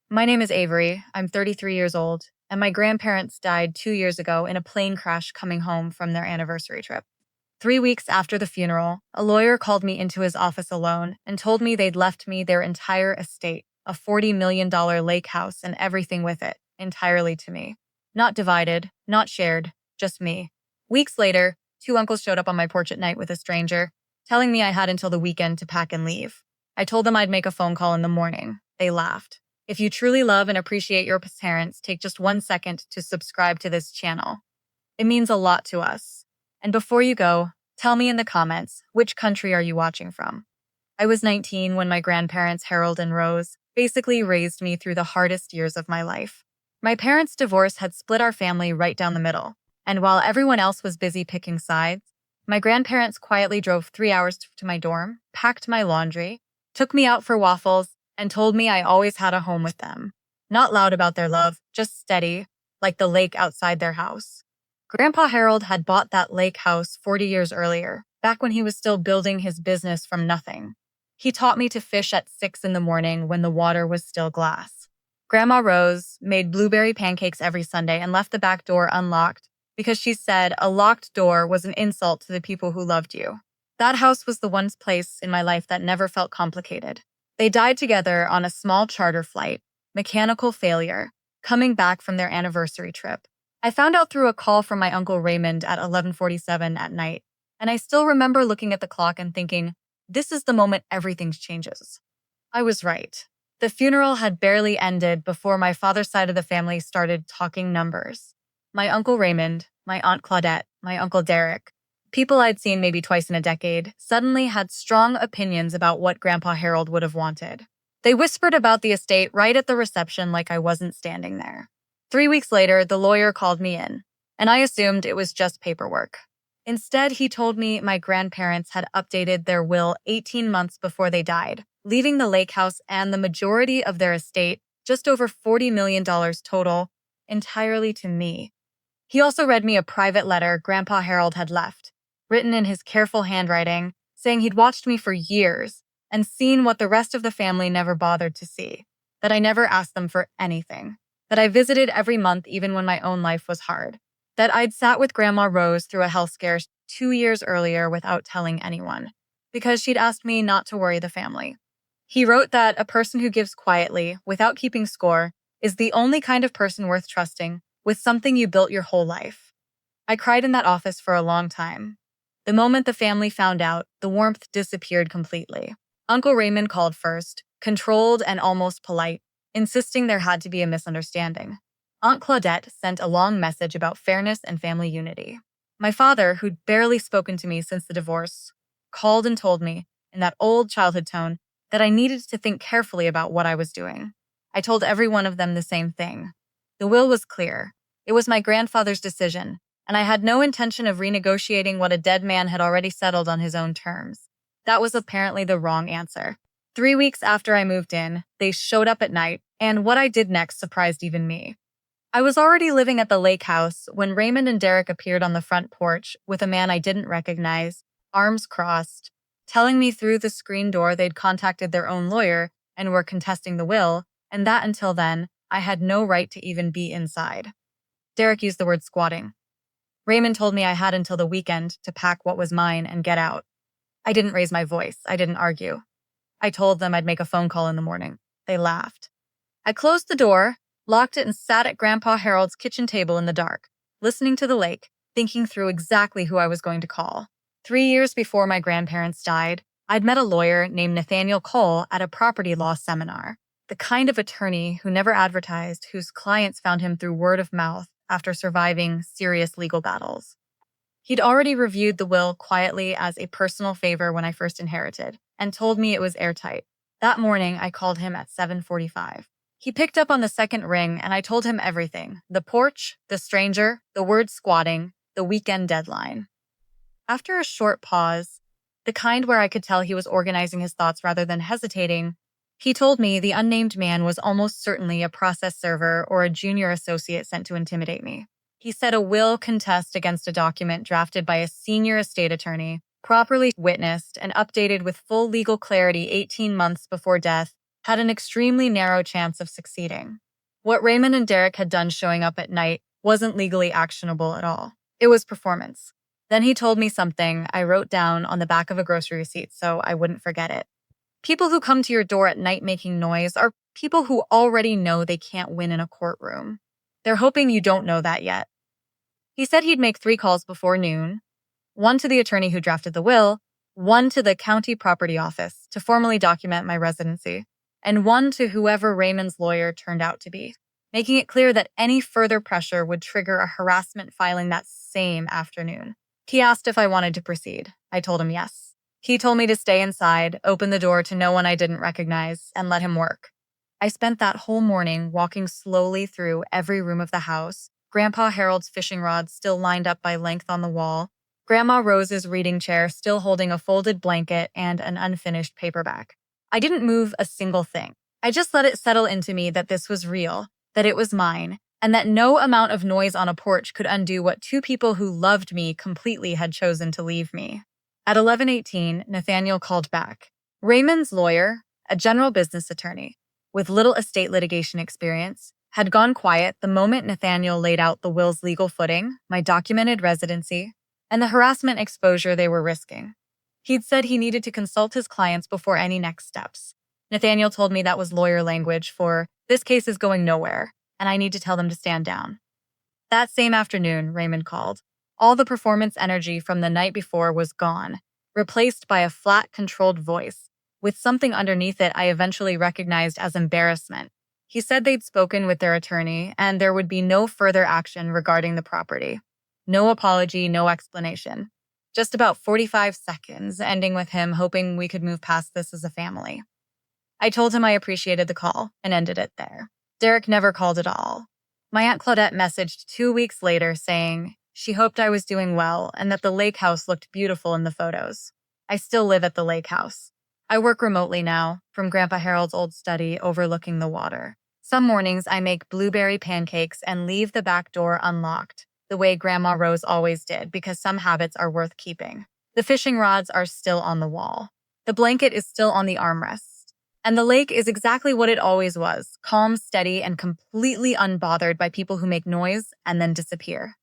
My name is Avery. I'm 33 years old, and my grandparents died 2 years ago in a plane crash coming home from their anniversary trip. 3 weeks after the funeral, a lawyer called me into his office alone and told me they'd left me their entire estate, a $40 million lake house and everything with it, entirely to me. Not divided, not shared, just me. Weeks later, two uncles showed up on my porch at night with a stranger, telling me I had until the weekend to pack and leave. I told them I'd make a phone call in the morning. They laughed. If you truly love and appreciate your parents, take just 1 second to subscribe to this channel. It means a lot to us. And before you go, tell me in the comments, which country are you watching from? I was 19 when my grandparents, Harold and Rose, basically raised me through the hardest years of my life. My parents' divorce had split our family right down the middle, and while everyone else was busy picking sides, my grandparents quietly drove 3 hours to my dorm, packed my laundry, took me out for waffles, and told me I always had a home with them. Not loud about their love, just steady, like the lake outside their house. Grandpa Harold had bought that lake house 40 years earlier, back when he was still building his business from nothing. He taught me to fish at 6 in the morning when the water was still glass. Grandma Rose made blueberry pancakes every Sunday and left the back door unlocked because she said a locked door was an insult to the people who loved you. That house was the one place in my life that never felt complicated. They died together on a small charter flight, mechanical failure, coming back from their anniversary trip. I found out through a call from my Uncle Raymond at 11:47 at night, and I still remember looking at the clock and thinking, this is the moment everything changes. I was right. The funeral had barely ended before my father's side of the family started talking numbers. My Uncle Raymond, my Aunt Claudette, my Uncle Derek, people I'd seen maybe twice in a decade, suddenly had strong opinions about what Grandpa Harold would have wanted. They whispered about the estate right at the reception like I wasn't standing there. 3 weeks later, the lawyer called me in, and I assumed it was just paperwork. Instead, he told me my grandparents had updated their will 18 months before they died, leaving the lake house and the majority of their estate, just over $40 million total, entirely to me. He also read me a private letter Grandpa Harold had left, written in his careful handwriting, saying he'd watched me for years and seen what the rest of the family never bothered to see, that I never asked them for anything, that I visited every month even when my own life was hard, that I'd sat with Grandma Rose through a health scare 2 years earlier without telling anyone, because she'd asked me not to worry the family. He wrote that a person who gives quietly, without keeping score, is the only kind of person worth trusting with something you built your whole life. I cried in that office for a long time. The moment the family found out, the warmth disappeared completely. Uncle Raymond called first, controlled and almost polite, insisting there had to be a misunderstanding. Aunt Claudette sent a long message about fairness and family unity. My father, who'd barely spoken to me since the divorce, called and told me, in that old childhood tone, that I needed to think carefully about what I was doing. I told every one of them the same thing. The will was clear. It was my grandfather's decision, and I had no intention of renegotiating what a dead man had already settled on his own terms. That was apparently the wrong answer. 3 weeks after I moved in, they showed up at night, and what I did next surprised even me. I was already living at the lake house when Raymond and Derek appeared on the front porch with a man I didn't recognize, arms crossed, telling me through the screen door they'd contacted their own lawyer and were contesting the will, and that until then, I had no right to even be inside. Derek used the word squatting. Raymond told me I had until the weekend to pack what was mine and get out. I didn't raise my voice. I didn't argue. I told them I'd make a phone call in the morning. They laughed. I closed the door, locked it, and sat at Grandpa Harold's kitchen table in the dark, listening to the lake, thinking through exactly who I was going to call. 3 years before my grandparents died, I'd met a lawyer named Nathaniel Cole at a property law seminar, the kind of attorney who never advertised, whose clients found him through word of mouth after surviving serious legal battles. He'd already reviewed the will quietly as a personal favor when I first inherited, and told me it was airtight. That morning, I called him at 7:45. He picked up on the second ring, and I told him everything: the porch, the stranger, the word squatting, the weekend deadline. After a short pause, the kind where I could tell he was organizing his thoughts rather than hesitating, he told me the unnamed man was almost certainly a process server or a junior associate sent to intimidate me. He said a will contest against a document drafted by a senior estate attorney, properly witnessed and updated with full legal clarity 18 months before death, had an extremely narrow chance of succeeding. What Raymond and Derek had done showing up at night wasn't legally actionable at all. It was performance. Then he told me something I wrote down on the back of a grocery receipt so I wouldn't forget it. People who come to your door at night making noise are people who already know they can't win in a courtroom. They're hoping you don't know that yet. He said he'd make 3 calls before noon, one to the attorney who drafted the will, one to the county property office to formally document my residency, and one to whoever Raymond's lawyer turned out to be, making it clear that any further pressure would trigger a harassment filing that same afternoon. He asked if I wanted to proceed. I told him yes. He told me to stay inside, open the door to no one I didn't recognize, and let him work. I spent that whole morning walking slowly through every room of the house, Grandpa Harold's fishing rod still lined up by length on the wall, Grandma Rose's reading chair still holding a folded blanket and an unfinished paperback. I didn't move a single thing. I just let it settle into me that this was real, that it was mine, and that no amount of noise on a porch could undo what 2 people who loved me completely had chosen to leave me. At 11:18, Nathaniel called back. Raymond's lawyer, a general business attorney, with little estate litigation experience, had gone quiet the moment Nathaniel laid out the will's legal footing, my documented residency, and the harassment exposure they were risking. He'd said he needed to consult his clients before any next steps. Nathaniel told me that was lawyer language for, "This case is going nowhere, and I need to tell them to stand down." That same afternoon, Raymond called. All the performance energy from the night before was gone, replaced by a flat, controlled voice, with something underneath it I eventually recognized as embarrassment. He said they'd spoken with their attorney, and there would be no further action regarding the property. No apology, no explanation. Just about 45 seconds, ending with him hoping we could move past this as a family. I told him I appreciated the call and ended it there. Derek never called at all. My Aunt Claudette messaged 2 weeks later saying she hoped I was doing well and that the lake house looked beautiful in the photos. I still live at the lake house. I work remotely now, from Grandpa Harold's old study overlooking the water. Some mornings I make blueberry pancakes and leave the back door unlocked, the way Grandma Rose always did, because some habits are worth keeping. The fishing rods are still on the wall. The blanket is still on the armrest. And the lake is exactly what it always was, calm, steady, and completely unbothered by people who make noise and then disappear.